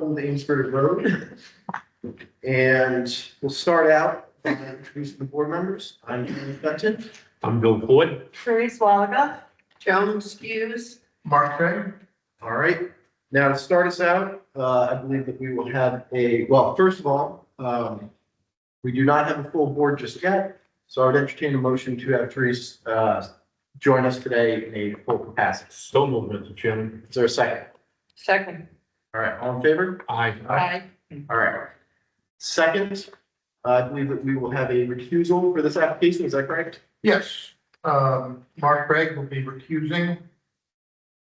Old Amesbury Rd. And we'll start out by introducing the board members. I'm Ian Fenton. I'm Bill Ford. Therese Wallaga. Joan Skews. Mark Craig. All right, now to start us out, I believe that we will have well, first of all, we do not have a full board just yet. So I would entertain a motion to have Therese join us today in a full capacity. So moved, Mr. Chairman. Is there a second? Second. All right, all in favor? Aye. Aye. All right. Second, I believe that we will have a recusal for this application. Is that correct? Yes, Mark Craig will be recusing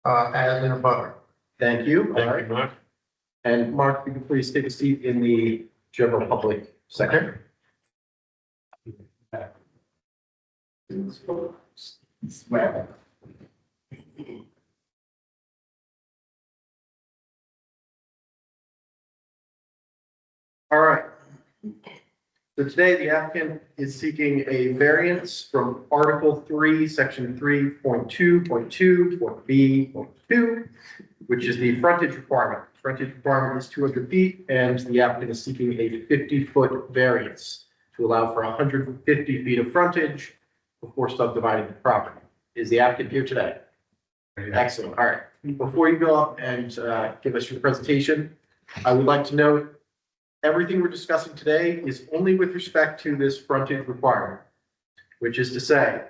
as in a butter. Thank you. All Thank right. you, Mark. And Mark, if you could please take a seat in the general public section. All right. So today the applicant is seeking a variance from Article 3, Section 3.2.2, B.2, which is the frontage requirement. Frontage requirement is 200 feet, and the applicant is seeking a 50-foot variance to allow for 150 feet of frontage before subdividing the property. Is the applicant here today? Excellent. All right. Before you go up and give us your presentation, I would like to note everything we're discussing today is only with respect to this frontage requirement, which is to say,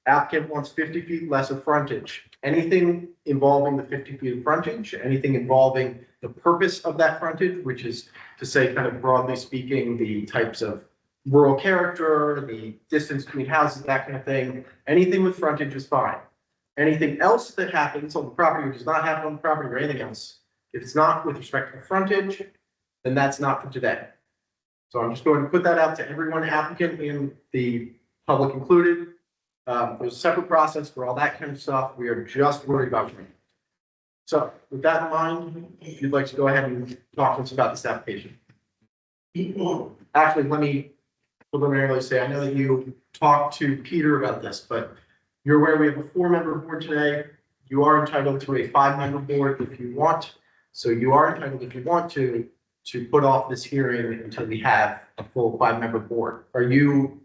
applicant wants 50 feet less of frontage. Anything involving the 50 feet of frontage, anything involving the purpose of that frontage, which is to say, kind of broadly speaking, the types of rural character, the distance between houses, that kind of thing, anything with frontage is fine. Anything else that happens on the property or does not happen on the property or anything else, if it's not with respect to the frontage, then that's not for today. So I'm just going to put that out to everyone, applicant and the public included. There's a separate process for all that kind of stuff. We are just worried about training. So with that in mind, if you'd like to go ahead and talk to us about this application. Actually, let me preliminarily say, I know that you talked to Peter about this, but you're aware we have a 4-member board today. You are entitled to a 5-member board if you want. So you are entitled, if you want to put off this hearing until we have a full 5-member board. Are you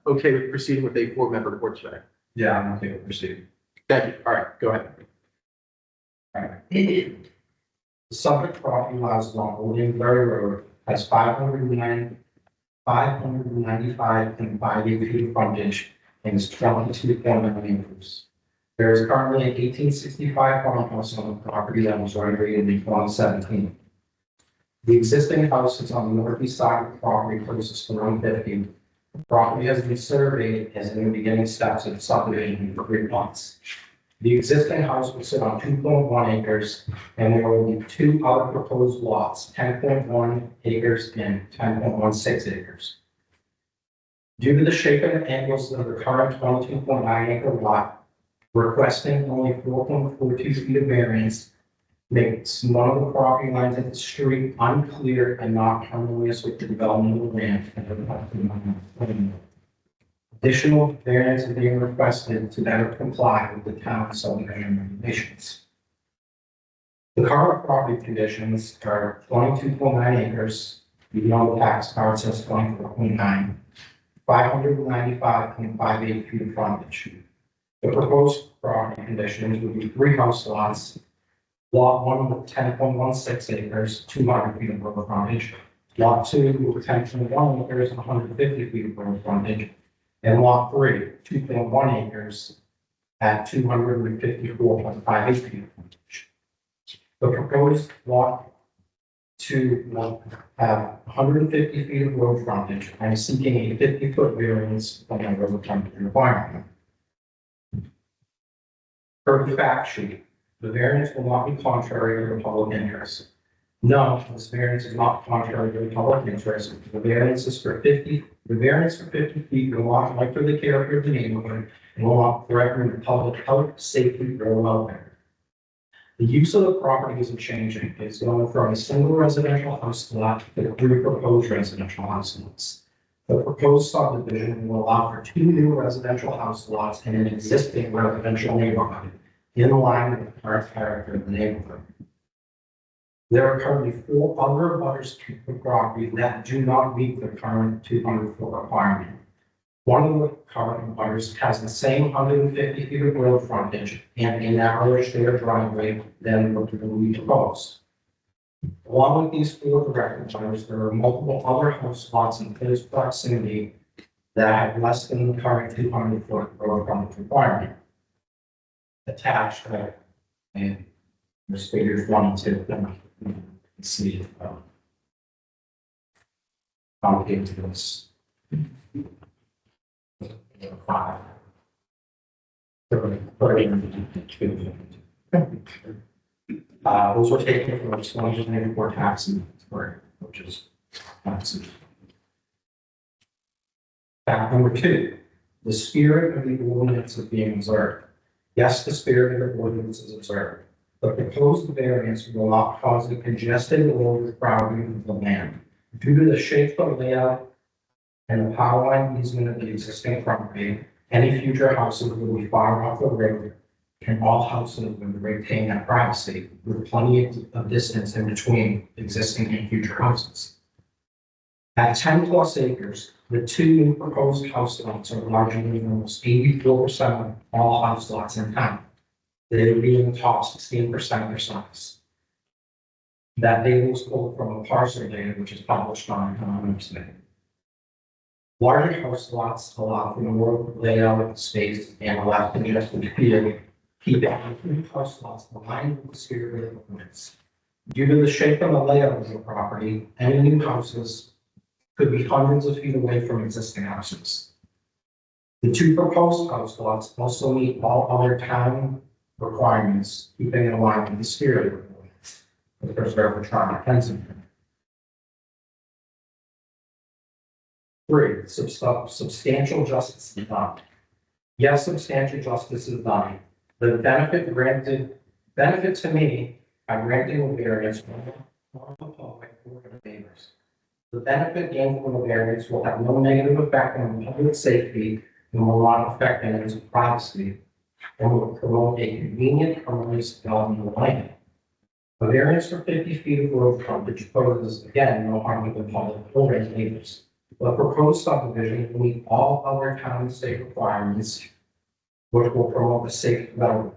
okay with proceeding with a 4-member board today? Yeah, I'm okay with proceeding. Thank you. All right, go ahead. All right. The subject property lies along Old Amesbury Road, has 595.58 feet of frontage, and is 22.9 acres. There is currently an 1865 farmhouse on the property that was renovated in 2017. The existing house is on the northeast side of the property closest to 150. The property has been surveyed as in the beginning steps of the subdivision for 3 lots. The existing house will sit on 2.1 acres, and there will be 2 other proposed lots, 10.1 acres and 10.16 acres. Due to the shape and angles of the current 22.9 acre lot, requesting only 4.42 feet of variance makes one of the property lines at the street unclear and not harmonious with the development of the land. Additional variance is being requested to better comply with the town subdivision regulations. The current property conditions are 22.9 acres, even on the tax card says 24.9, 595.58 feet of frontage. The proposed property conditions would be 3 house lots. Lot 1 with 10.16 acres, 200 feet of road frontage. Lot 2 with 10.1 acres, 150 feet of road frontage. And lot 3, 2.1 acres at 254.58 feet of frontage. The proposed lot 2 will have 150 feet of road frontage and is seeking a 50-foot variance from the road frontage requirement. Per the fact sheet, the variance will not be contrary to the public interest. No, this variance is not contrary to the public interest. The variance for 50 feet will not alter the character of the neighborhood and will not threaten the public health, safety, or welfare. The use of the property isn't changing. It's going from a single residential house lot to 3 proposed residential house lots. The proposed subdivision will allow for 2 new residential house lots in an existing residential neighborhood in line with the current character of the neighborhood. There are currently 4 other butters to the property that do not meet the current 200-foot requirement. One of the current butters has the same 150 feet of road frontage and a narrower shared driveway than what we proposed. Along with these 4 direct butters, there are multiple other house lots in close proximity that have less than the current 200-foot road frontage requirement. Attached, and there's figures 1 and 2. See, I'll get to this. 5. Those were taken from the 2024 tax inventory, which is taxes. Fact number 2, the spirit of the ordinance is being observed. Yes, the spirit of the ordinance is observed. The proposed variance will not cause a congested or overcrowding of the land. Due to the shape of layout and the power line easement of the existing property, any future houses will be far off the road, and all houses will retain that privacy with plenty of distance in between existing and future houses. At 10+ acres, the 2 new proposed house lots are largely almost 84% of all house lots in town. They would be in the top 16% of their size. That data was pulled from a parcel data which is published on Old Amesbury. Larger house lots allow for more layout space and less congested field, keeping house lots aligned with the spirit of the ordinance. Due to the shape and the layout of the property, any new houses could be hundreds of feet away from existing houses. The 2 proposed house lots also meet all other town requirements, keeping in line with the spirit of the ordinance to preserve the charm Kensington. 3, substantial justice is done. Yes, substantial justice is done. The benefit to me by granting a variance from the public or the neighbors. The benefit gained from the variance will have no negative effect on public safety and will not affect anyone's privacy, and will promote a convenient, harmonious development of land. A variance for 50 feet of road frontage poses, again, no harm to the public or its neighbors. The proposed subdivision will meet all other town and state requirements, which will promote a safe development.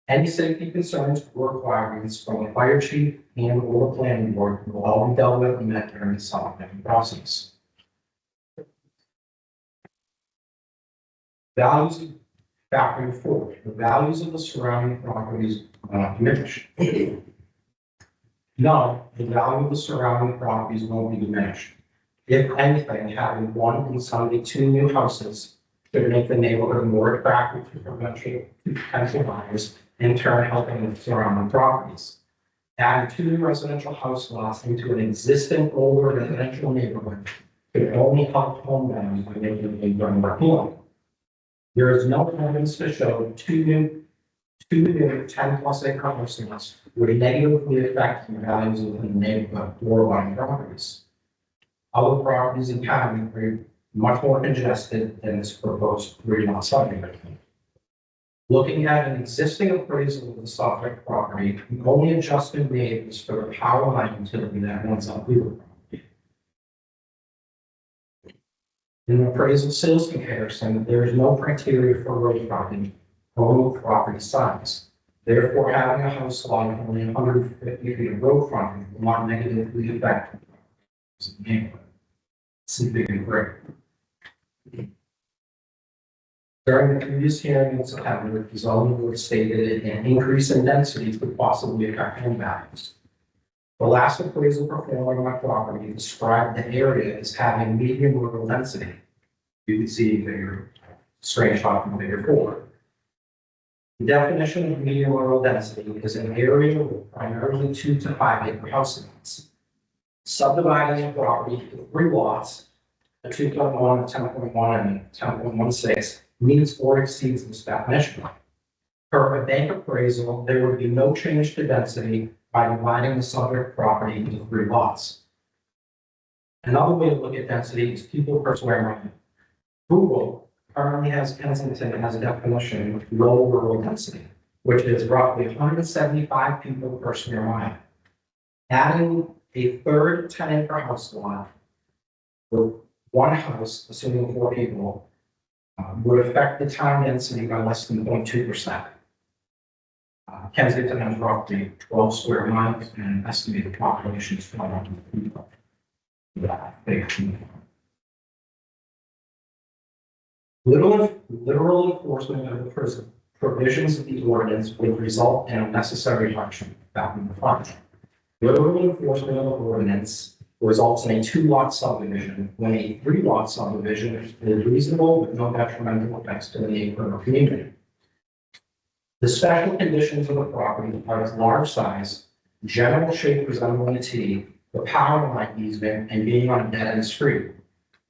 Any safety concerns or requirements from the fire chief and or the planning board will all be dealt with and met during the subdivision process. Values. Factor 4, the values of the surrounding properties will not diminish. No, the value of the surrounding properties won't be diminished. If anything, having 1 and Sunday 2 new houses should make the neighborhood more attractive to potential buyers, in turn helping the surrounding properties. Adding 2 new residential house lots into an existing older residential neighborhood could only help home values by making the neighborhood more appealing. There is no evidence to show 2 new 10+ acre house lots would negatively affect the values of the neighborhood or buying properties. Other properties in town are much more congested than this proposed 3-lot subdivision. Looking at an existing appraisal of the subject property, the only adjustment made is for the power line utility that runs up through the property. In the appraisal sales comparison, there is no criteria for road frontage or property size. Therefore, having a house lot of only 150 feet of road frontage will not negatively affect the neighborhood. See figure 3. During the previous hearing in September, the zoning board stated an increase in density could possibly affect home values. The last appraisal performed on my property described the area as having medium rural density. You can see figure screenshot from figure 4. The definition of medium rural density is an area with primarily 2 to 5 acre house lots. Subdividing a property into 3 lots, a 2.1, a 10.1, and a 10.16 meets or exceeds this definition. Per a bank appraisal, there would be no change to density by dividing the subject property into 3 lots. Another way to look at density is people per square mile. Google currently has Kensington as a definition of low rural density, which is roughly 175 people per square mile. Adding a third 10-acre house lot with one house, assuming 4 people, would affect the town density by less than 0.2%. Kensington has roughly 12 square miles and estimated population is 100 people. Yeah, big. Literal enforcement of the provisions of the ordinance would result in unnecessary hardship. Back in the front. Literal enforcement of the ordinance results in a 2-lot subdivision when a 3-lot subdivision is reasonable with no detrimental effects to the neighborhood or community. The special conditions of the property are its large size, general shape resembling a T, the power line easement, and being on a dead-end street.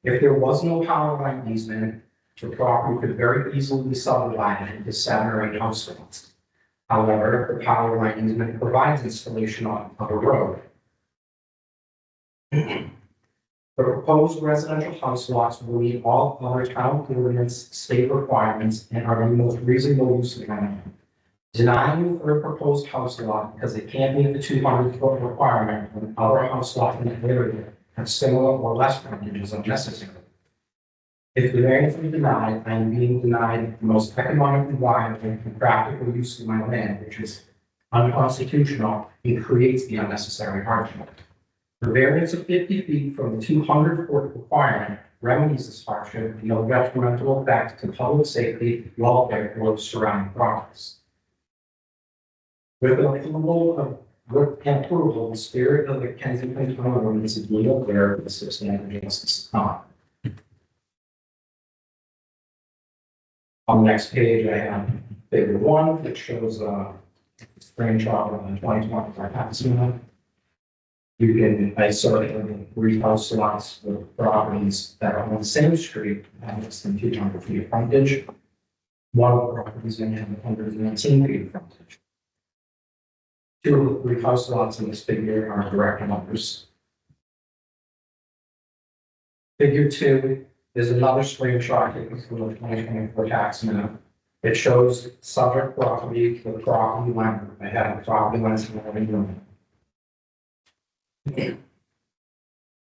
If there was no power line easement, the property could very easily be subdivided into 7 or 8 house lots. However, the power line easement provides installation of a road. The proposed residential house lots will meet all other town ordinance state requirements and are the most reasonable use of land. Denying for a proposed house lot because it can't meet the 200-foot requirement when other house lots in the area have similar or less frontage is unnecessary. If the variance is denied, I am being denied the most economically viable and practical use of my land, which is unconstitutional and creates the unnecessary hardship. The variance of 50 feet from the 200-foot requirement remedies this hardship and no detrimental effect to public safety, welfare, or surrounding properties. With approval, the spirit of the Kensington Town Ordinance is being aware of the substantial justice. On the next page, I have figure 1, which shows a screenshot of the 2025 tax map. You can isolate 3 house lots with properties that are on the same street and less than 200 feet of frontage. One of the properties may have 119 feet of frontage. 2 of the 3 house lots in this figure are direct numbers. Figure 2 is another screenshot taken from the 2024 tax map. It shows subject property with property line. I have property lines in every room.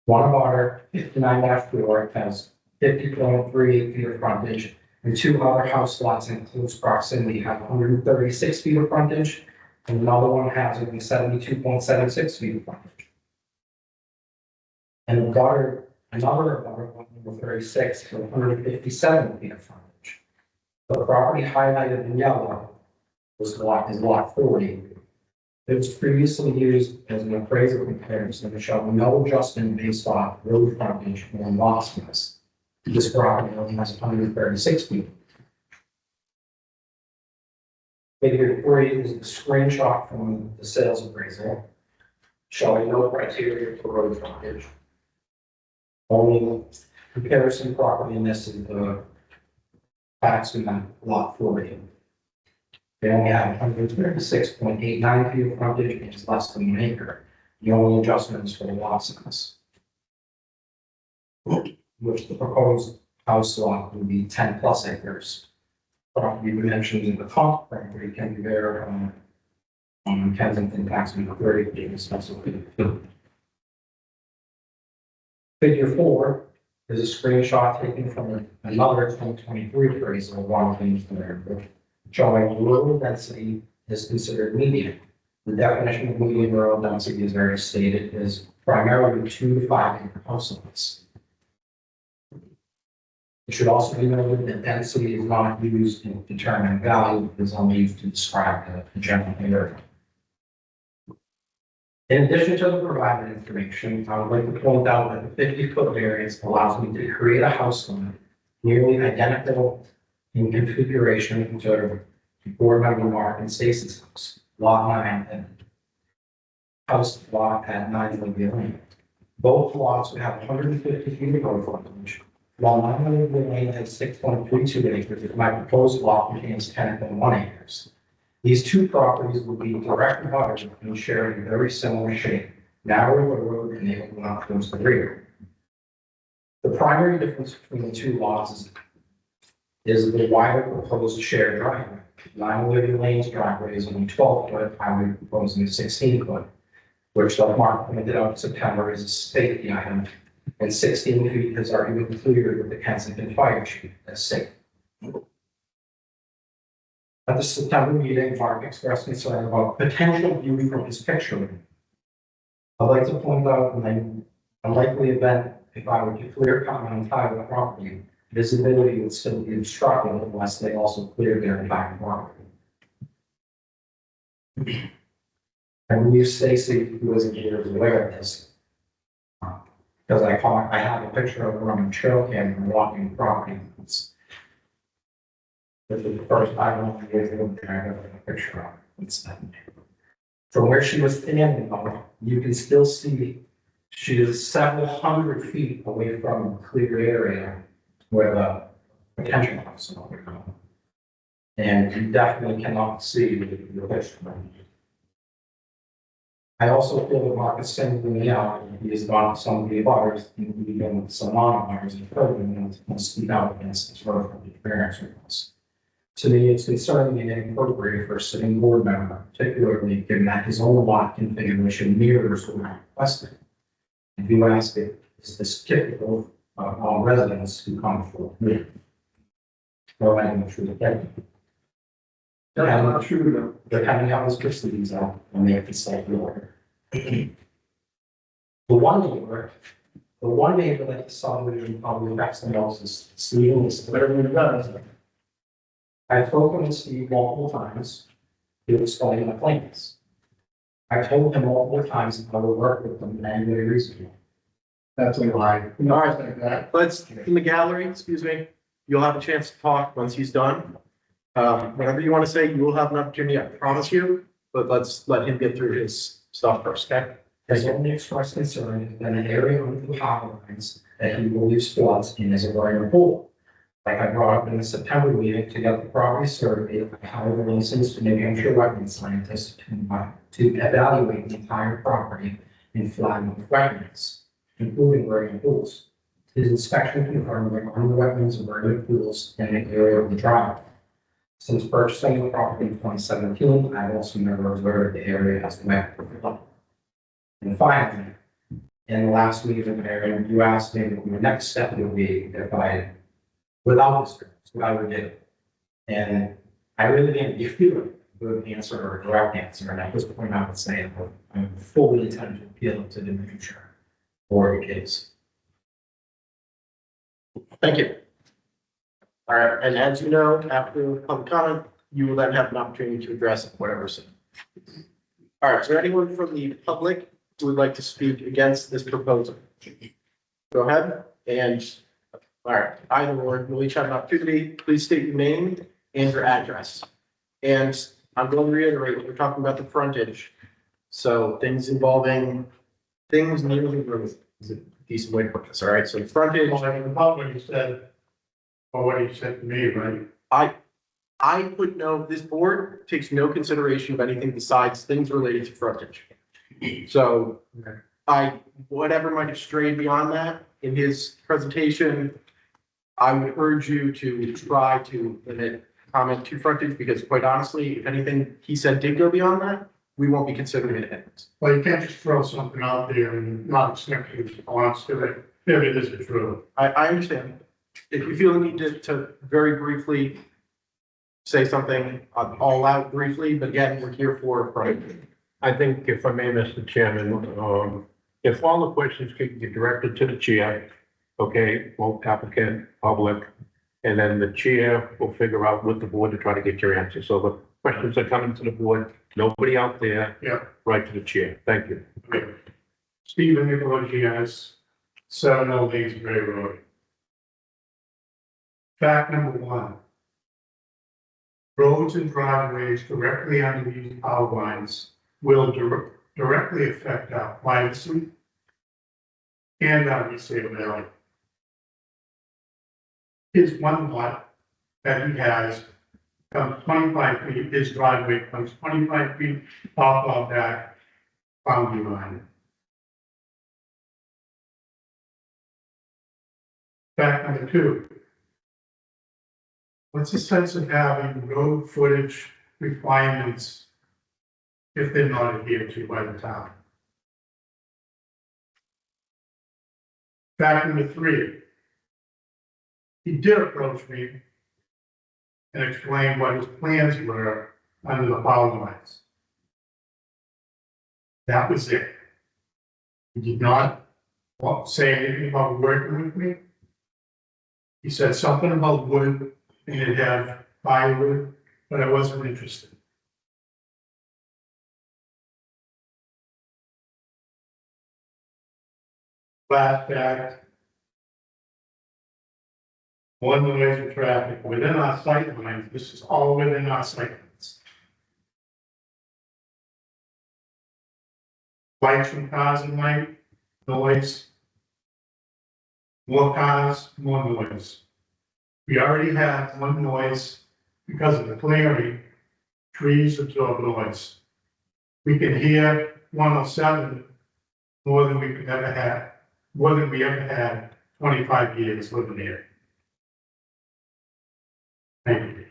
One of our 59-4 has 50.38 feet of frontage, and 2 other house lots in close proximity have 136 feet of frontage, and another one has only 72.76 feet of frontage. And another one, number 36, for 157 feet of frontage. The property highlighted in yellow is lot 40. It was previously used as an appraisal comparison to show no adjustment based off road frontage or lot size. This property only has 136 feet. Figure 3 is the screenshot from the sales appraisal showing no criteria for road frontage. Only comparison property in this is the tax map lot 40. They only have 136.89 feet of frontage, which is less than 1 acre. The only adjustment is for the lot size, which the proposed house lot would be 10 plus acres. Property dimensions in the top property can be verified on Kensington tax map 30 feet of specified. Figure 4 is a screenshot taken from another 2023 appraisal of Old Amesbury Rd, showing rural density is considered median. The definition of median rural density is very stated as primarily 2 to 5 acre house lots. It should also be noted that density is not used to determine value, it is only used to describe the general area. In addition to the provided information, I would like to point out that the 50-foot variance allows me to create a house lot nearly identical in configuration to board member Mark and Stacy's house, lot 9 and house lot at 9 Olivia Lane. Both lots would have 150 feet of road frontage, while 9 Olivia Lane has 6.32 acres. My proposed lot contains 10.1 acres. These 2 properties will be direct abutters and share a very similar shape, narrow road and they will not close the rear. The primary difference between the 2 lots is the wider proposed shared driveway. 9 Olivia Lane's driveway is only 12 foot, I would be proposing 16 foot. which like Mark pointed out in September is a safety item, and 16 feet has already been cleared with the Kensington Fire Chief as safe. At the September meeting, Mark expressed concern about potential view from his picture. I'd like to point out in an unlikely event, if I were to clear cut my entire property, visibility would still be obstructed unless they also cleared their entire property. I believe Stacy, who isn't here, is aware of this. Because I have a picture of her on the trail cam and walking the property. This is the first time I've been there, I have a picture of it. From where she was standing, though, you can still see she is several hundred feet away from the clear area where the potential house will go. And you definitely cannot see the picture. I also feel that Mark is singling me out, and he has gone to some of the bars, including some non-bars, and further, and speak out against this vertical variance request. To me, it's concerning and inappropriate for a sitting board member, particularly given that his own lot configuration mirrors what I requested. If you ask it, is this typical of all residents who come for me? No, I am true to get. That's not true though. They're coming out as proceedings out and they have to say the order. The one neighbor that the subdivision probably affects the most is Steve, is whatever it does. I've spoken to Steve multiple times to explain my plans. I told him multiple times I will work with them in any way reasonable. That's a lie. All right, let's, in the gallery, excuse me, you'll have a chance to talk once he's done. Whatever you want to say, you will have an opportunity, I promise you, but let's let him get through his stuff first, okay? His only expressed concern is that an area under the power lines that he believes floods in is a vernal pool. Like I brought up in the September meeting to get the property surveyed, I hired a licensed New Hampshire wetland scientist to evaluate the entire property in flagging with wetlands, including vernal pools. His inspection confirmed that on the wetlands and vernal pools in the area of the drive. Since purchasing the property in 2017, I've also never observed the area as wet or flooded. And finally, in the last meeting, Aaron, you asked me what my next step would be if I, without experience, what I would do. And I really didn't give you a good answer or a direct answer. And at this point, I would say I'm fully intended to appeal to the future for the case. Thank you. All right, and as you know, after public comment, you will then have an opportunity to address whatever's said. All right, is there anyone from the public who would like to speak against this proposal? Go ahead, and, all right, either or, you'll each have an opportunity. Please state your name and your address. And I'm going to reiterate, we're talking about the frontage. So things involving, things near the road is a decent way to put this, all right? So frontage. Well, about what you said, or what you said to me, right? I put no, this board takes no consideration of anything besides things related to frontage. So whatever might have strayed beyond that in his presentation, I would urge you to try to limit comment to frontage, because quite honestly, if anything he said did go beyond that, we won't be considering it evidence. Well, you can't just throw something out there and not expect a response to it, if it isn't true. I understand. If you feel the need to very briefly say something, all out briefly, but again, we're here for frontage. I think if I may, Mr. Chairman, if all the questions could get directed to the chair, okay, both applicant, public, and then the chair will figure out with the board to try to get your answer. So the questions are coming to the board, nobody out there. Yeah. Right to the chair. Thank you. Okay. Stephen Nicologias, 7 Old Amesbury Road. Fact number 1. Roads and driveways directly under these power lines will directly affect our privacy and our resaleability. His one lot that he has comes 25 feet, his driveway comes 25 feet off of that boundary line. Fact number 2. What's the sense of having road footage requirements if they're not adhered to by the town? Fact number 3. He did approach me and explain what his plans were under the power lines. That was it. He did not say anything about working with me. He said something about wood and it'd have firewood, but I wasn't interested. Last fact. One noise of traffic within our sight lines. This is all within our sight lines. Lights from cars at night, noise. More cars, more noise. We already have one noise because of the clearing. Trees absorb noise. We can hear 107 more than we could ever have, more than we ever had 25 years living here. Thank you.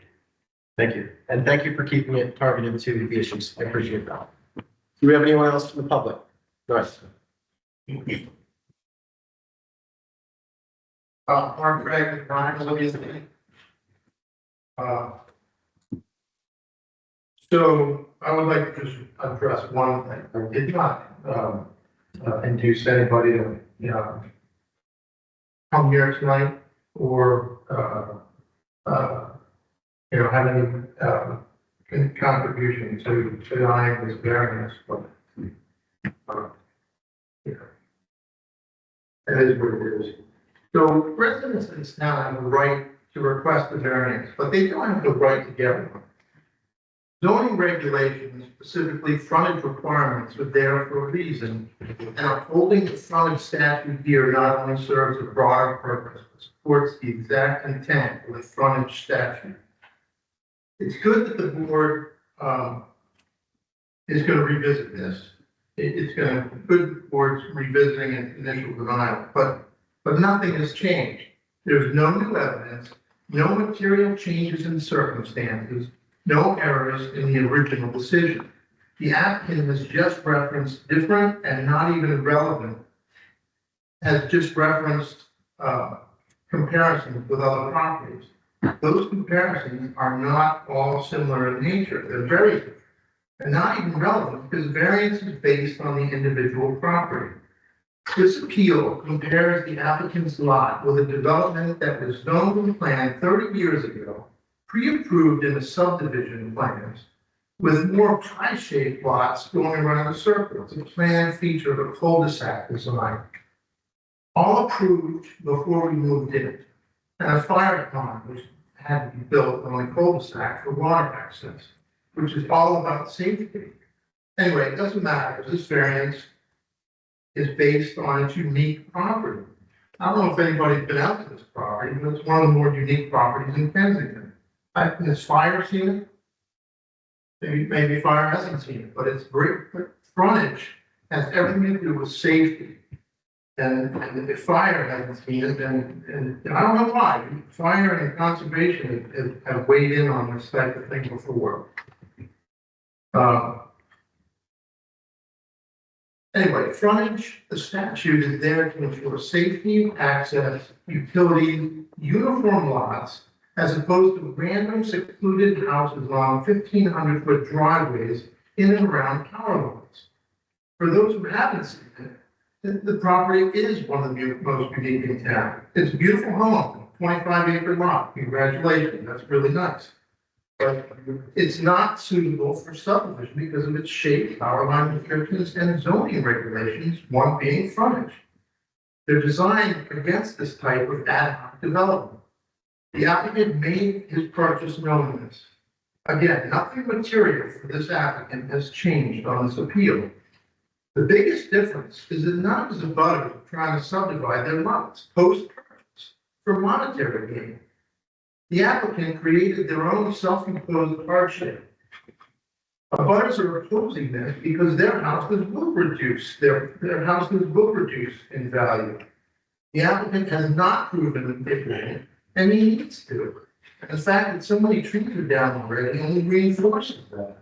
Thank you. And thank you for keeping it targeted to the issues. I appreciate that. Do we have anyone else from the public? Go ahead. Mark Craig, Ryan, Olivia's name. So I would like to just address one thing. I did not induce anybody to, come here tonight or, have any contribution to denying this variance, but, it is what it is. So residents in this town have the right to request a variance, but they don't have the right to get one. Zoning regulations, specifically frontage requirements, are there for a reason, and upholding the frontage statute here not only serves a broader purpose, but supports the exact intent of the frontage statute. It's good that the board is going to revisit this. It's going to good boards revisiting an initial denial, but nothing has changed. There's no new evidence, no material changes in circumstances, no errors in the original decision. The applicant has just referenced different and not even relevant, has just referenced comparisons with other properties. Those comparisons are not all similar in nature. They're very different and not even relevant because variance is based on the individual property. This appeal compares the applicant's lot with a development that was zoned and planned 30 years ago, pre-approved in the subdivision plans, with more pie-shaped lots going around a circle. It's a planned feature of a cul-de-sac design. All approved before we moved in, and a fire pond which had to be built on the cul-de-sac for water access, which is all about safety. Anyway, it doesn't matter. This variance is based on its unique property. I don't know if anybody's been out to this property, but it's one of the more unique properties in Kensington. Has fire seen it? Maybe fire hasn't seen it, but it's great. Frontage has everything to do with safety. And if fire hasn't seen it, then I don't know why. Fire and conservation have weighed in on this type of thing before. Anyway, frontage, the statute is there to ensure safety, access, utility, uniform lots, as opposed to random secluded houses on 1,500-foot driveways in and around power lines. For those who haven't seen it, the property is one of the most unique in town. It's a beautiful home, 25-acre lot. Congratulations, that's really nice. But it's not suitable for subdivision because of its shape, power line restrictions, and zoning regulations, one being frontage. They're designed against this type of ad hoc development. The applicant made his purchase known this. Again, nothing material for this applicant has changed on this appeal. The biggest difference is that none of his abutters are trying to subdivide their lots post-purchase for monetary gain. The applicant created their own self-imposed hardship. Abutters are opposing this because their houses will reduce, their houses will reduce in value. The applicant has not proven it will, and he needs to. And the fact that so many trees are down already only reinforces that.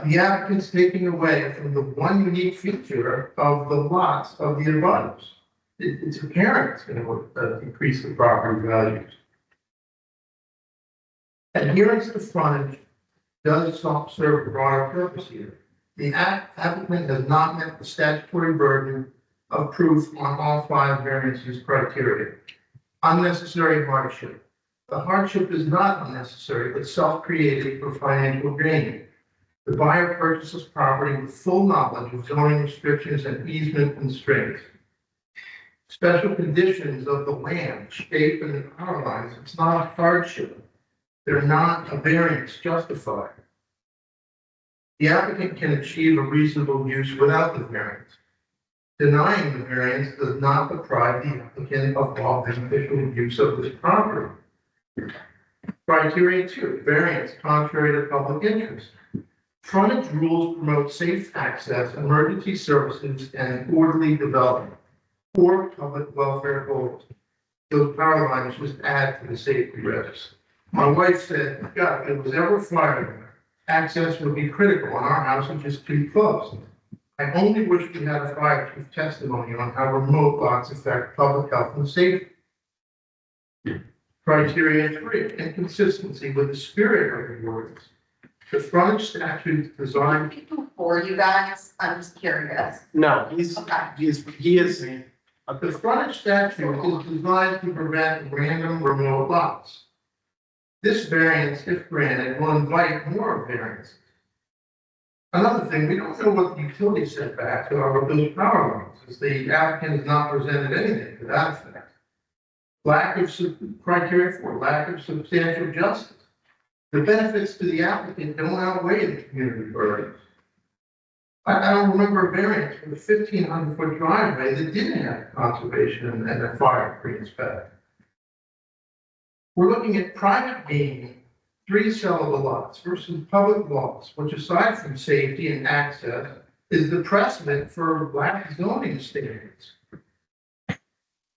The applicant's taking away from the one unique feature of the lots of the abutters. it's apparent it's gonna increase the property values. Adherence to frontage does not serve a broader purpose here. The applicant has not met the statutory burden of proof on all 5 variances criteria. Unnecessary hardship. The hardship is not unnecessary, but self-created for financial gain. The buyer purchases property with full knowledge of zoning restrictions and easement constraints. Special conditions of the land, shape, and the power lines, it's not a hardship. They're not a variance justified. The applicant can achieve a reasonable use without the variance. Denying the variance does not deprive the applicant of all beneficial use of this property. Criteria 2, variance contrary to public interest. Frontage rules promote safe access, emergency services, and orderly development for public welfare goals. Those power lines just add to the safety risks. My wife said, God, if it was ever fire, access would be critical, and our house is just too close. I only wish we had a fire chief testimony on how remote lots affect public health and safety. Criteria 3, inconsistency with the spirit of the ordinance. The frontage statute is designed. For you guys, I'm just curious. No, Okay. he is, The frontage statute is designed to prevent random remote lots. This variance, if granted, will invite more variances. Another thing, we don't know what the utility setbacks are with those power lines, as the applicant has not presented anything to that effect. Criteria 4, lack of substantial justice. The benefits to the applicant don't outweigh the community burdens. I don't remember a variance for the 1,500-foot driveway that didn't have conservation and a fire pre-inspect. We're looking at private gain, 3 sellable lots versus public lots, which aside from safety and access, is the precedent for lack of zoning standards.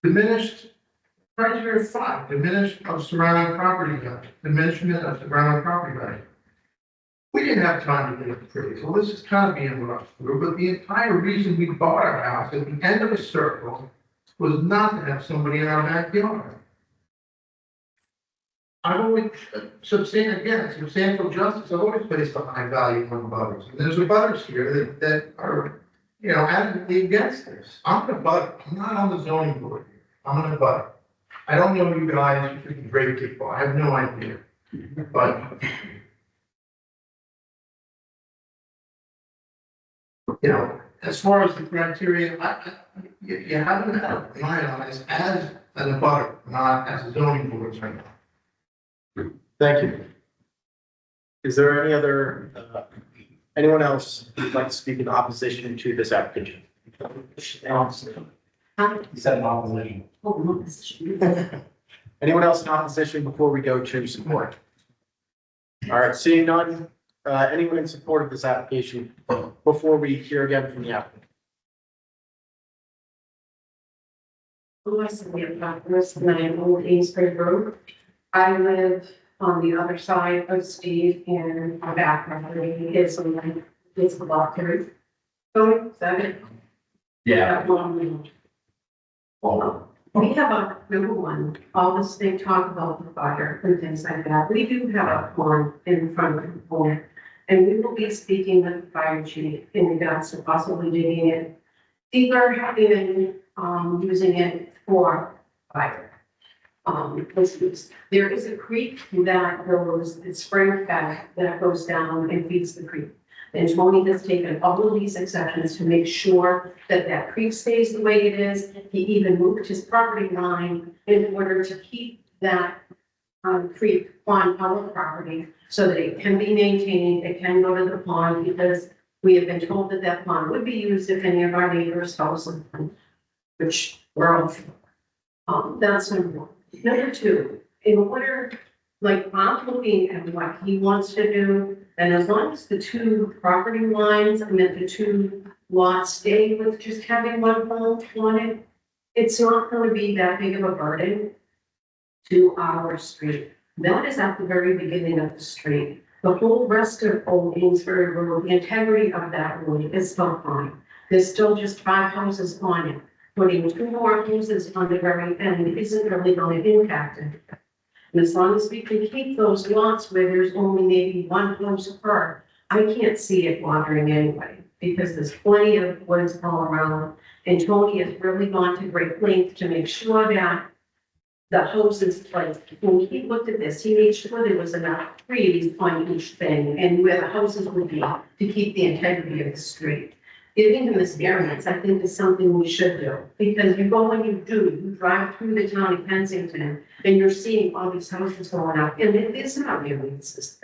Diminished criteria 5, diminishment of surrounding property value. We didn't have time to get it appraisal. This is kind of being rushed through, but the entire reason we bought our house at the end of a circle was not to have somebody in our backyard. I've always, substantial justice, I've always placed a high value on butters. And there's butters here that are, adamantly against this. I'm an abutter. I'm not on the zoning board. I'm an abutter. I don't know you guys, you're great people. I have no idea. But, as far as the criteria, you haven't had my eyes as an abutter, not as a zoning board member. thank you. Is there anyone else who'd like to speak in opposition to this application? He said an opposition. Anyone else in opposition before we go to support? All right, seeing none, anyone in support of this application before we hear again from the applicant? Old Amesbury Rd. I live on the other side of Steve and my back property is the lot 3. So, 7. Yeah. We have number 1, all this they talk about the fire and things like that. We do have a pond in front of the home. And we will be speaking with the fire chief in regards to possibly digging it deeper, even using it for fire. There is a creek that goes, it's spring fed, that goes down and feeds the creek. And Tony has taken all of these exceptions to make sure that that creek stays the way it is. He even moved his property line in order to keep that creek on our property so that it can be maintained, it can go to the pond, because we have been told that that pond would be used if any of our neighbors' houses, which we're all for. That's number 1. Number 2, in order, I'm looking at what he wants to do, and as long as the 2 property lines and then the 2 lots stay with just having one home on it, it's not going to be that big of a burden to our street. That is at the very beginning of the street. The whole rest of Old Amesbury Rd, the integrity of that road is still fine. There's still just 5 houses on it. putting two more houses on the very end isn't really going to impact it. And as long as we can keep those lots where there's only maybe one house apart, I can't see it watering anyway, because there's plenty of woods all around. And Tony has really gone to great length to make sure that the houses, like, when he looked at this, he made sure there was enough trees on each thing and where the houses would be to keep the integrity of the street. Giving him this variance, I think, is something we should do, because you go when you do, you drive through the town of Kensington and you're seeing all these houses going up, and it's not variances.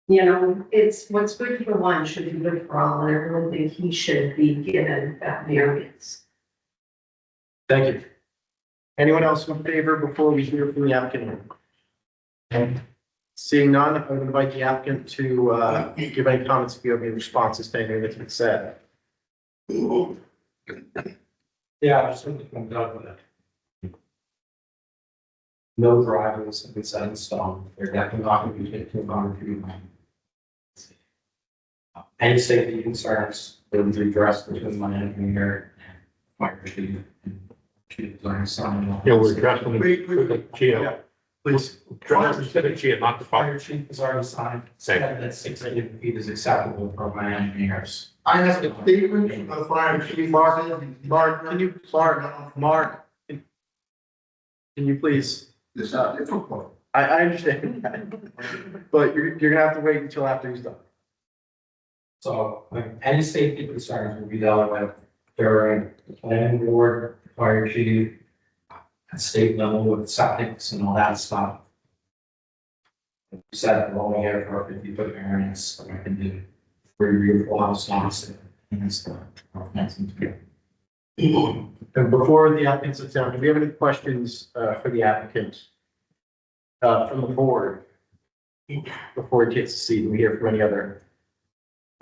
You know, it's what's good for one should be good for all, and I really think he should be given that variance. Thank you. Anyone else in favor before we hear from the applicant? Seeing none, I would invite the applicant to give any comments, if you have any responses to anything that's been said. Yeah, I just think it comes out with it. No driveways have been set in stone. They're definitely not going to be taken on through. Any safety concerns will be addressed between my engineer and fire chief. Yeah, we're addressing it for the chair. Please. Addressing it to the chair, not the fire. Fire chief has already signed, Same. said that 600 feet is acceptable for my engineers. I have a statement from the fire chief. Mark, can you, Mark, can you please? This is difficult. I understand that, but you're gonna have to wait until after he's done. So any safety concerns will be dealt with during the planning board, fire chief, at state level with septics and all that stuff. We said we're only here for a 50-foot variance, so I can do 3 beautiful house lots and stuff. And before the applicant sits down, do we have any questions for the applicant from the board before he takes a seat and we hear from any other?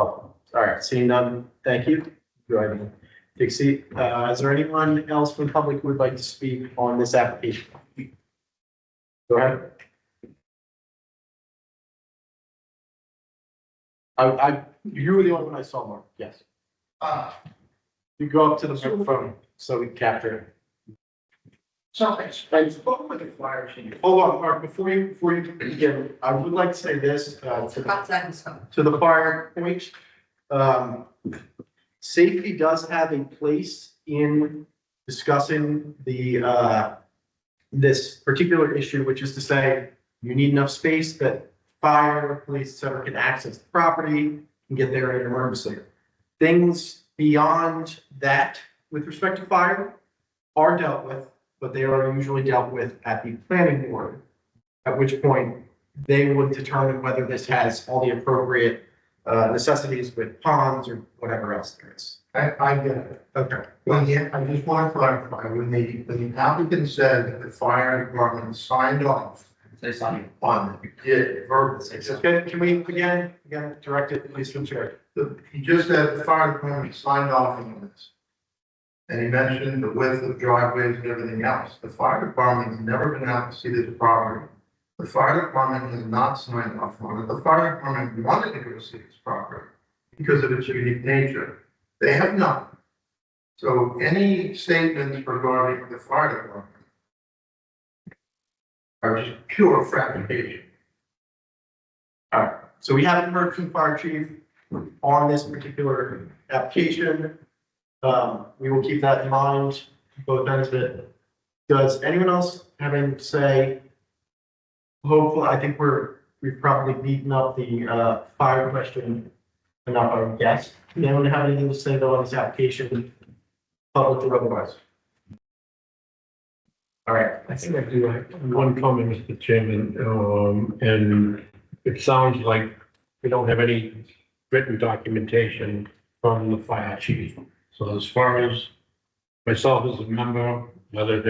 Oh, all right, seeing none, thank you. Go ahead and take a seat. Is there anyone else from the public who would like to speak on this application? Go ahead. You were the only one I saw, Mark, yes. You go up to the microphone so we can capture it. So I spoke with the fire chief. Hold on, Mark, before you begin, I would like to say this, to the fire point. Safety does have a place in discussing the, this particular issue, which is to say, you need enough space that fire, police, et cetera, can access the property and get there in an emergency. Things beyond that with respect to fire are dealt with, but they are usually dealt with at the planning board, at which point they would determine whether this has all the appropriate necessities with ponds or whatever else there is. I get it. Okay. Well, yeah, I just want to clarify, when the applicant said that the fire department signed off Say something. on it, yeah, verbal, it's just, Can we again direct it, please, from chair? he just said the fire department signed off on this. And he mentioned the width of driveways and everything else. The fire department has never been out to see this property. The fire department has not signed off on it. The fire department wanted to go see this property because of its unique nature. They have not. So any statements regarding the fire department are just pure fabrication. All right, so we haven't heard from fire chief on this particular application. We will keep that in mind, both ends of it. Does anyone else have anything to say? Hopefully, I think we've probably beaten up the fire question enough, I would guess. Does anyone have anything to say though on this application, public or otherwise? All right, I think I do have one comment, Mr. Chairman, and it sounds like we don't have any written documentation from the fire chief. So as far as myself as a member, whether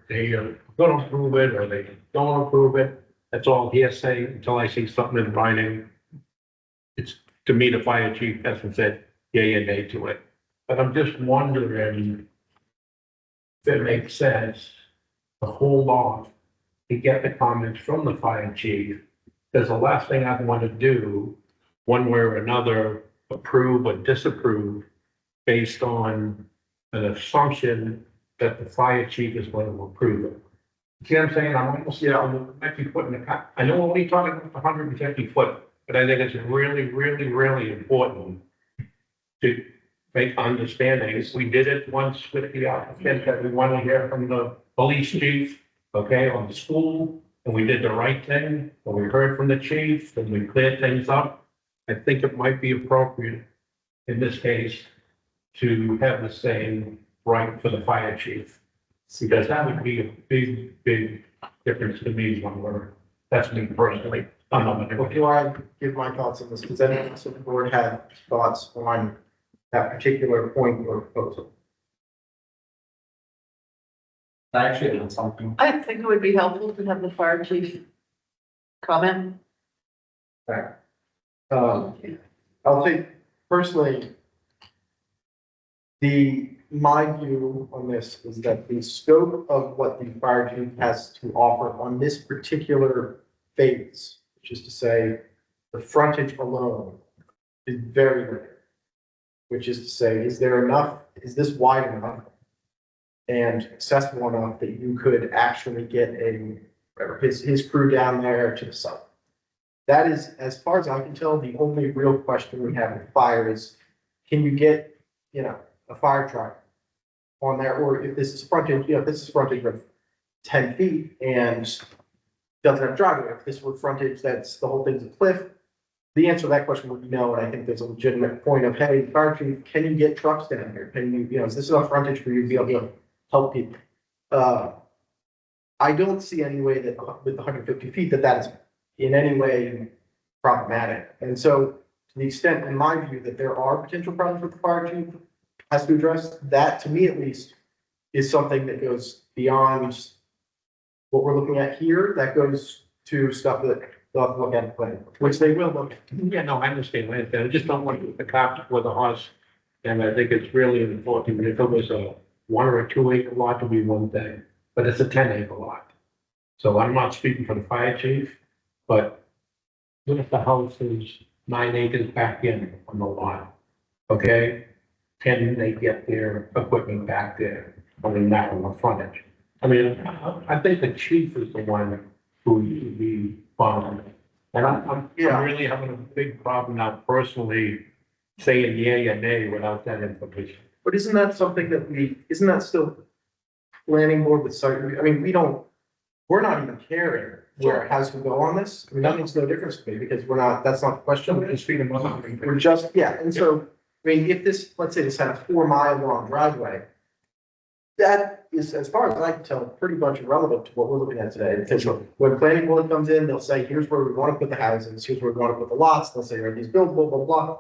they are going to approve it or they don't approve it, that's all hearsay until I see something in writing. It's, to me, the fire chief hasn't said yay or nay to it. But I'm just wondering if it makes sense to hold off to get the comments from the fire chief. Because the last thing I'd want to do, one way or another, approve or disapprove based on an assumption that the fire chief is going to approve it. See what I'm saying? I'm almost, might be putting I know we're only talking about 150 foot, but I think it's really, really, really important to make understandings. We did it once with the applicant that we want to hear from the police chief, okay, on the school, and we did the right thing, and we heard from the chief, and we cleared things up. I think it might be appropriate in this case to have the same right for the fire chief. Because that would be a big, big difference to me when that's me personally. Before I give my thoughts on this, does anyone else on the board have thoughts on that particular point or proposal? I actually did something. I think it would be helpful to have the fire chief comment. I'll say personally, my view on this is that the scope of what the fire chief has to offer on this particular phase, which is to say, the frontage alone, is very limited. Which is to say, is this wide enough and accessible enough that you could actually get his crew down there to the site? That is, as far as I can tell, the only real question we have with fire is, can you get, a fire truck on there, or if this is frontage, if this is frontage of 10 feet and doesn't have driveway, if this were frontage, that's the whole thing's a cliff. The answer to that question would be no, and I think there's a legitimate point of, hey, fire chief, can you get trucks down here? Can you, is this enough frontage for you to be able to help people? I don't see any way that with 150 feet that is in any way problematic. And so to the extent, in my view, that there are potential problems with the fire chief has to address, that to me at least is something that goes beyond what we're looking at here, that goes to stuff that they'll have to look at and plan, which they will look at. Yeah, no, I understand. I just don't want to put the cart before the horse. And I think it's really important. If it was a 1 or a 2 acre lot to be one thing, but it's a 10 acre lot. So I'm not speaking for the fire chief, but what if the house is 9 acres back in on the lot? Okay? Can they get their equipment back there on the narrower frontage? I mean, I think the chief is the one who should be following. And I'm really having a big problem now personally saying yay or nay without that information. But isn't that something that isn't that still planning board with site? I mean, we're not even caring where it has to go on this. I mean, that makes no difference to me because that's not the question. We're just, and so, I mean, if this, let's say this had a 4 mile long driveway, that is, as far as I can tell, pretty much irrelevant to what we're looking at today. Because when planning board comes in, they'll say, here's where we want to put the houses, here's where we want to put the lots, they'll say, are these buildable, blah, blah, blah.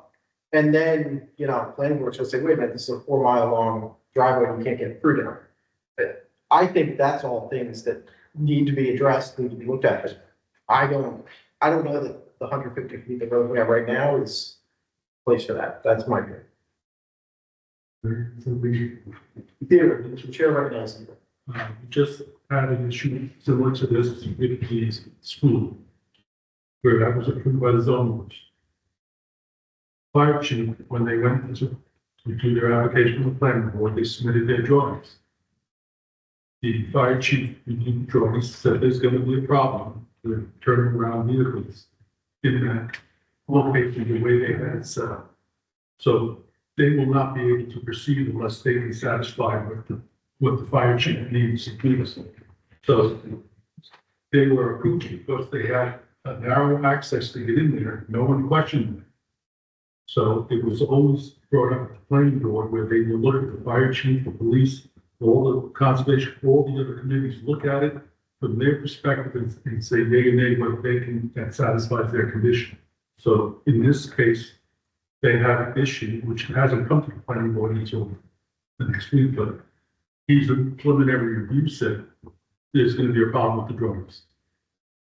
And then, planning board's gonna say, wait a minute, this is a 4 mile long driveway, we can't get through there. But I think that's all things that need to be addressed, need to be looked at. I don't know that the 150 feet that we're looking at right now is place for that. That's my view. Theater, the chair recognizes you. Just had an issue similar to this with the school, where that was approved by the zoning board. Fire chief, when they went to do their application with the planning board, they submitted their drawings. The fire chief reviewed the drawings, said there's going to be a problem with turning around vehicles in that location the way they had it set up. So they will not be able to proceed unless they be satisfied with what the fire chief needs to do. So they were approved because they had a narrow access to get in there. No one questioned it. So it was always brought up at the planning board where they would look at the fire chief, the police, all the conservation, all the other committees, look at it from their perspective and say yea or nay whether they can, that satisfies their condition. So in this case, they have an issue which hasn't come to the planning board until the next week, but he's a preliminary review said there's going to be a problem with the drawings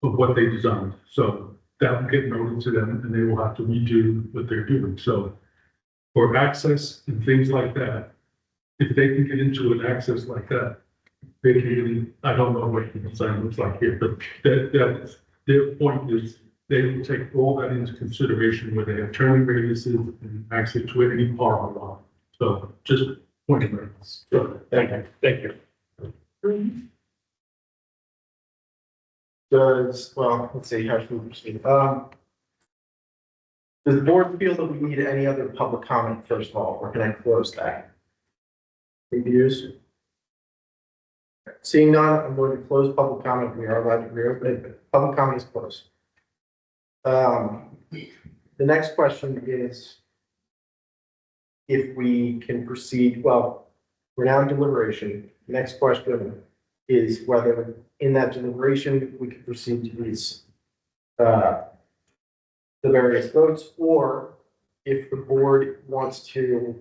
of what they designed. So that will get noted to them and they will have to redo what they're doing. So for access and things like that, if they can get into an access like that, they can really, I don't know what the design looks like here, but that's their point is they will take all that into consideration where they have turning radiuses and access to any part of the lot. So just 20 minutes. Sure, thank you. Let's see, how should we proceed? Does the board feel that we need any other public comment first of all, or can I close that? Reviews? Seeing none, I'm going to close public comment. We are allowed to reopen it, but public comment is closed. The next question is if we can proceed, well, we're now in deliberation. The next question is whether in that deliberation, we can proceed to these, the various votes, or if the board wants to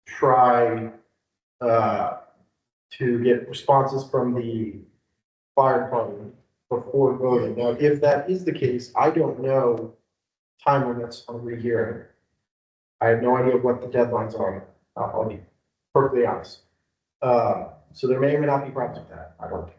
try, to get responses from the fire department before voting. Now, if that is the case, I don't know time limits on rehearing. I have no idea what the deadlines are. I'll be perfectly honest. So there may or may not be problems with that. I don't.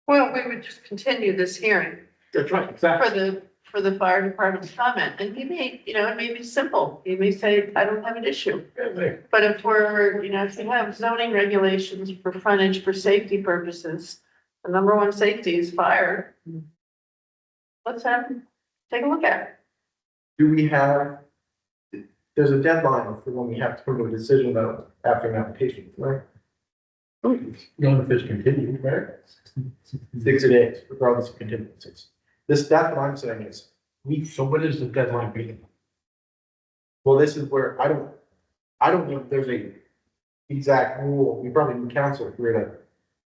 Well, we would just continue this hearing That's right, exactly. for the fire department's comment, and he may, it may be simple. He may say, I don't have an issue. But if we're, if you have zoning regulations for frontage for safety purposes, the number one safety is fire. Let's take a look at it. Do we have, there's a deadline for when we have to come to a decision about after an application, right? None of it's continued, right? 60 days, regardless of contingencies. That's what I'm saying is, So what is the deadline being? well, this is where I don't know if there's a exact rule. We probably need counsel if we're to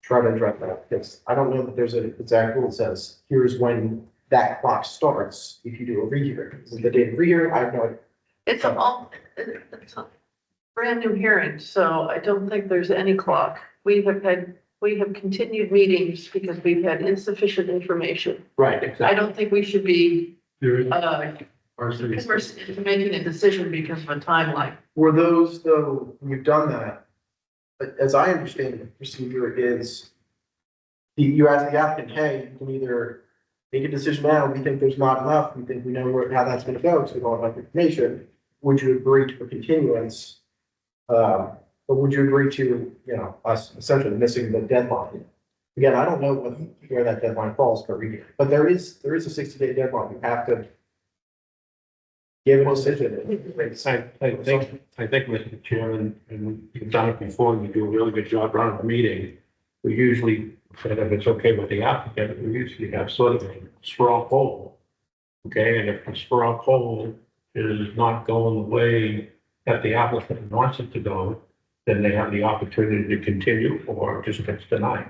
try to address that, because I don't know that there's an exact rule that says, here's when that clock starts if you do a rehearing. Is it the date of rehearing? I have no idea. It's a brand new hearing, so I don't think there's any clock. We have continued meetings because we've had insufficient information. Right, I exactly. don't think we should be, There is, forced into making a decision because of a timeline. Were those, though, when you've done that, but as I understand the procedure is, you ask the applicant, hey, you can either make a decision now, we think there's not enough, we think we know how that's gonna go, so we don't have enough information. Would you agree to a continuance? Or would you agree to, us essentially missing the deadline? Again, I don't know where that deadline falls for review, but there is a 60-day deadline. We have to give a decision. I think, Mr. Chairman, and you've done it before, and you do a really good job running the meeting. We usually, and if it's okay with the applicant, we usually have sort of a straw poll. Okay, and if the straw poll is not going the way that the applicant wants it to go, then they have the opportunity to continue or just gets denied.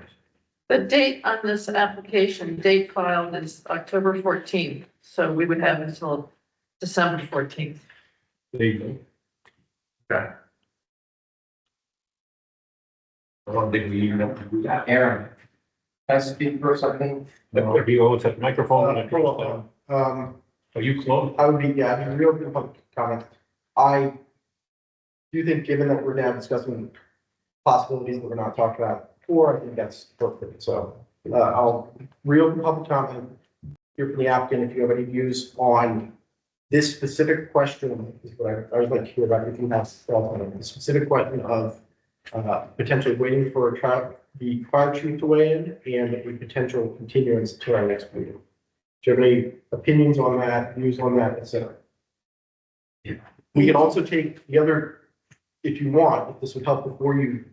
The date on this application, date filed is October 14th, so we would have until December 14th. There you go. Okay. I don't think we even have to do that. Aaron, can I speak for a second? If you go to the microphone, are you close? I would be, yeah, I'd be real good public comment. I do think, given that we're now discussing possibilities that we're not talking about before, I think that's appropriate. So, I'll reopen public comment, hear from the applicant if you have any views on this specific question, is what I would like to hear about, if you have thoughts on it. The specific question of, potentially waiting for the fire chief to weigh in and a potential continuance to our next meeting. Do you have any opinions on that, views on that, et cetera? We can also take the other, if you want, if this would help before you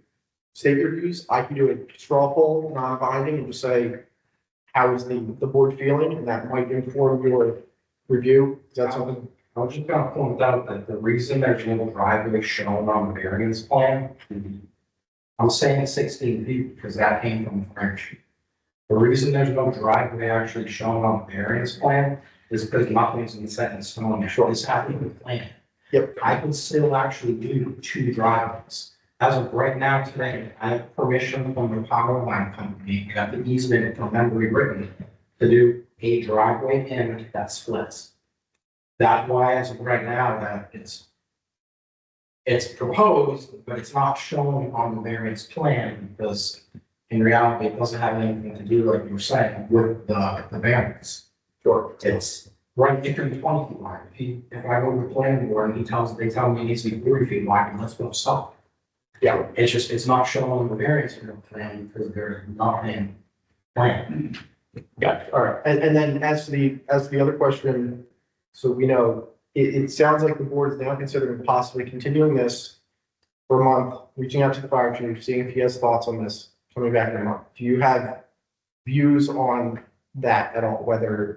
state your views, I can do a straw poll, non-binding, and just say, how is the board feeling? And that might inform your review. Is that something? I was just gonna point out that the reason there's no driveway shown on the variance plan, I'm saying 16 feet because that came from French. The reason there's no driveway actually shown on the variance plan is because nothing's been set in stone. It's happening with the plan. Yep. I can still actually do 2 driveways. As of right now today, I have permission from the power line company, got the easement from Embry written to do a driveway in that splits. That's why as of right now that it's proposed, but it's not shown on the variance plan because in reality, it doesn't have anything to do, like you were saying, with the variance. Sure. It's right between 20 feet wide. If I go to the planning board and they tell me it needs to be 30 feet wide, let's go stop. Yeah. It's just, it's not shown on the variance plan because there's nothing planned. Yeah, all right. And then as to the other question, so we know, it sounds like the board is now considering possibly continuing this for a month, reaching out to the fire chief, seeing if he has thoughts on this, coming back in a month. Do you have views on that at all? Whether,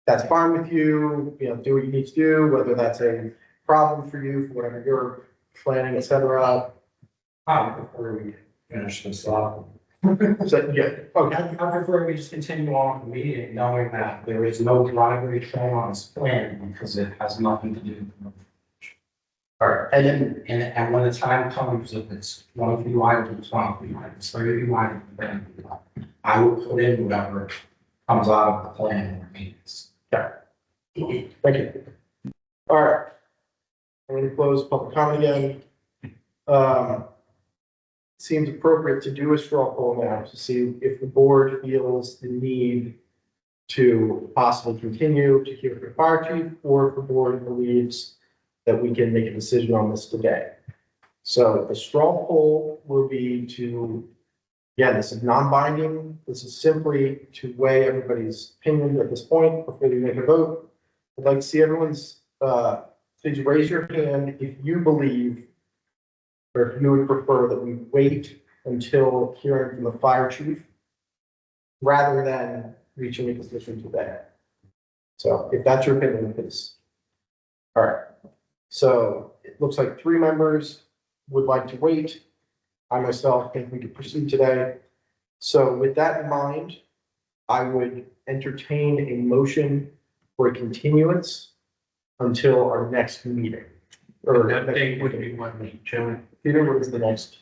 that's fine with you, do what you need to do, whether that's a problem for you, for whatever you're planning, et cetera. Before we finish this off. So, yeah, okay. I prefer we just continue on with the meeting knowing that there is no driveway shown on this plan because it has nothing to do with. All right, and then, And when the time comes, if it's 1 items, 1 items, 30 items, then I will put in whatever comes out of the plan or meetings. thank you. All right. I'm going to close public comment again. Seems appropriate to do a straw poll now to see if the board feels the need to possibly continue to hear from the fire chief, or if the board believes that we can make a decision on this today. So the straw poll will be to, yeah, this is non-binding. This is simply to weigh everybody's opinion at this point before we make a vote. I'd like to see everyone's, please raise your hand if you believe, or if you would prefer that we wait until hearing from the fire chief rather than reaching a decision today. So if that's your opinion, please. All right. So it looks like 3 members would like to wait. I myself think we could proceed today. So with that in mind, I would entertain a motion for a continuance until our next meeting. Or That next date would meeting. be when, Mr. Chairman? Peter, what is the next?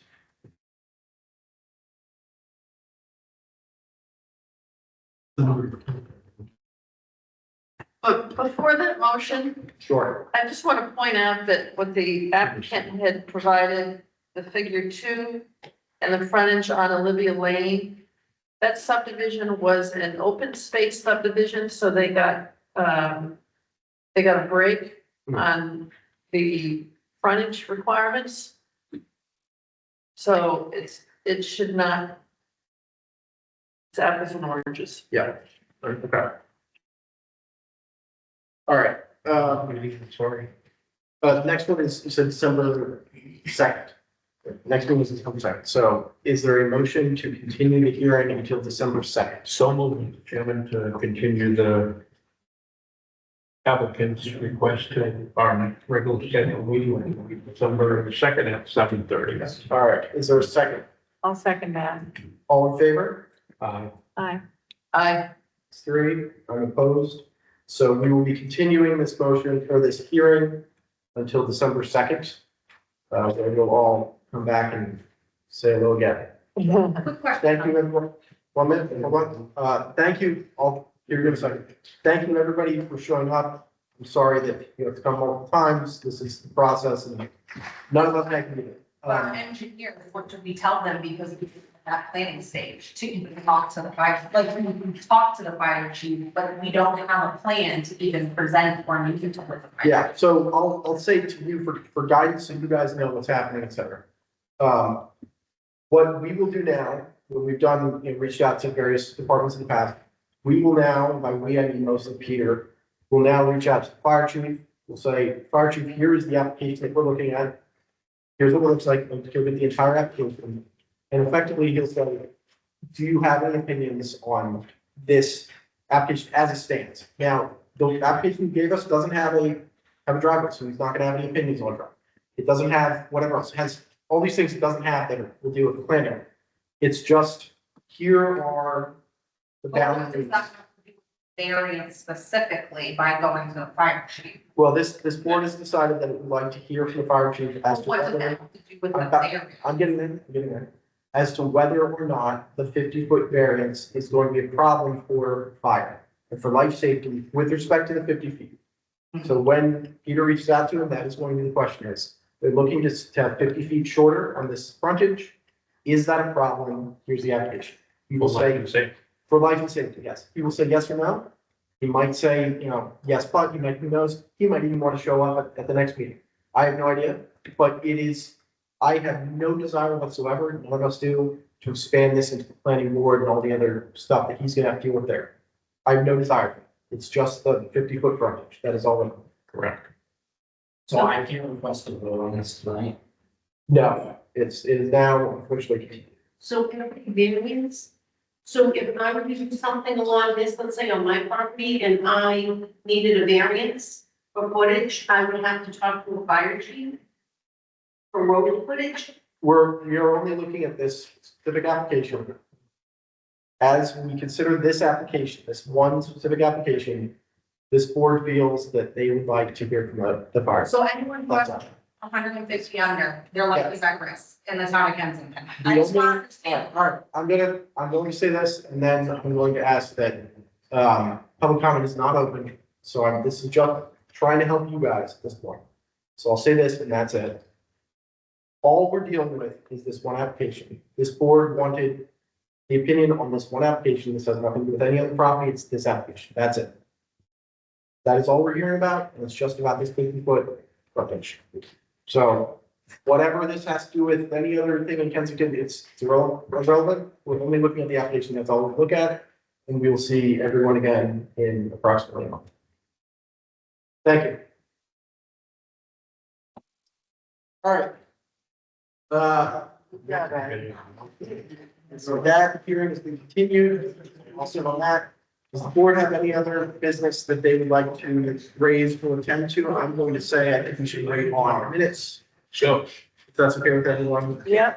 But before that motion, Sure. I just want to point out that what the applicant had provided, the figure 2 and the frontage on Olivia Lane, that subdivision was an open space subdivision, so they got a break on the frontage requirements. So it should not, it's apples and oranges. Yeah. Okay. All right. Sorry. The next one is, you said December 2nd. Next one is December 2nd. So is there a motion to continue the hearing until December 2nd? So moved, Mr. Chairman, to continue the applicant's request to our regular scheduled meeting, December 2nd at 7:30. All right. Is there a second? I'll second that. All in favor? Aye. Aye. 3. I'm opposed. So we will be continuing this motion or this hearing until December 2nd. Where you'll all come back and say hello again. Quick question. Thank you, everyone. 1 minute, hold on. Thank you. I'll give you a second. Thank you, everybody, for showing up. I'm sorry that you have to come multiple times. This is the process and none of us can do it. Our engineers, what should we tell them, because we that planning stage to even talk to the fire, like we can talk to the fire chief, but we don't have a plan to even present or meet with the fire. Yeah, so I'll say to you for guidance, so you guys know what's happening, et cetera. What we will do now, what we've done, reached out to various departments in the past. We will now, by we, I mean mostly Peter, will now reach out to the fire chief. We'll say, fire chief, here is the application that we're looking at. Here's what it looks like. Let's give it the entire application. And effectively, he'll say, do you have any opinions on this application as it stands? Now, the application he gave us doesn't have a driveway, so he's not gonna have any opinions on it. It doesn't have whatever else. It has all these things it doesn't have that will deal with the planning. It's just, here are the boundaries. Variance specifically by going to the fire chief. Well, this board has decided that it would like to hear from the fire chief as to What does that whether, have to do with the variance? I'm getting there. As to whether or not the 50-foot variance is going to be a problem for fire and for life safety with respect to the 50 feet. So when Peter reaches out to him, that is going to be the question is, they're looking to have 50 feet shorter on this frontage. Is that a problem? Here's the application. He will say, for life and safety, yes. He will say yes or no. He might say, yes, but he might, who knows, he might even want to show up at the next meeting. I have no idea, but it is I have no desire whatsoever, none of us do, to expand this into the planning board and all the other stuff that he's gonna have to deal with there. I have no desire. It's just the 50-foot frontage. That is all. Correct. So I can't request a vote on this tonight. No, it is now officially. So can I variance? So if I were to do something along this, let's say on my property, and I needed a variance for footage, I would have to talk to a fire chief for road footage? We're only looking at this specific application. As we consider this application, this one specific application, this board feels that they would like to hear from the fire. So anyone who has That's all. 150 under, they're likely Yes. at risk in the town of Kensington. The I just want to only- understand. All right, I'm going to say this, and then I'm going to ask that, public comment is not open. So this is just trying to help you guys at this point. So I'll say this, and that's it. All we're dealing with is this one application. This board wanted the opinion on this one application. This has nothing to do with any other property. It's this application. That's it. That is all we're hearing about, and it's just about this 50-foot frontage. So whatever this has to do with any other thing in Kensington, it's irrelevant. We're only looking at the application. That's all we look at, and we will see everyone again in approximately a month. Thank you. All right. So that hearing has been continued. Also on that, does the board have any other business that they would like to raise or attend to? I'm going to say I think we should wait on minutes. So, If that's okay with everyone. Yeah.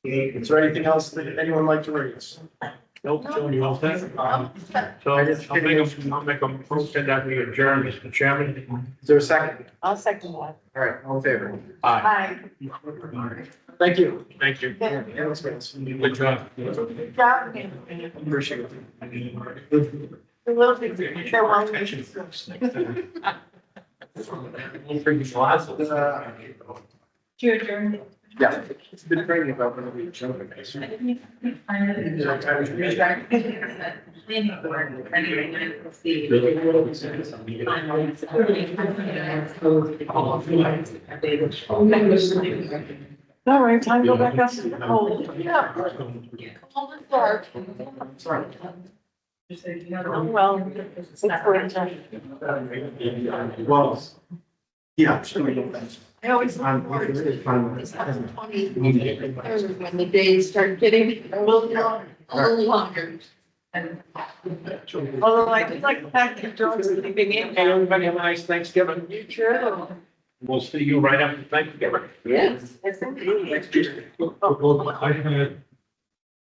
Is there anything else that anyone would like to raise? nope, so you all set? So I'll make a motion that we adjourn, Mr. Chairman. Is there a second? I'll second that. All right, all in favor? Aye. Hi. Thank you. Thank you. Yeah, that's great. Good job. Good job. Appreciate it. We will be there one day. We'll bring you glasses. You adjourn. Yeah, it's been training about when we jump. All right, time to go back up to the cold. Yeah. Cold and dark. Sorry. Oh, well, it's for a time. Well, yeah. Sure. I always look forward to it. It's the 23rd when the days start getting a little longer. Although I do like the fact that dogs are sleeping in. Hey, everybody have a nice Thanksgiving. You too. We'll see you right after Thanksgiving. Yes, yes indeed. I had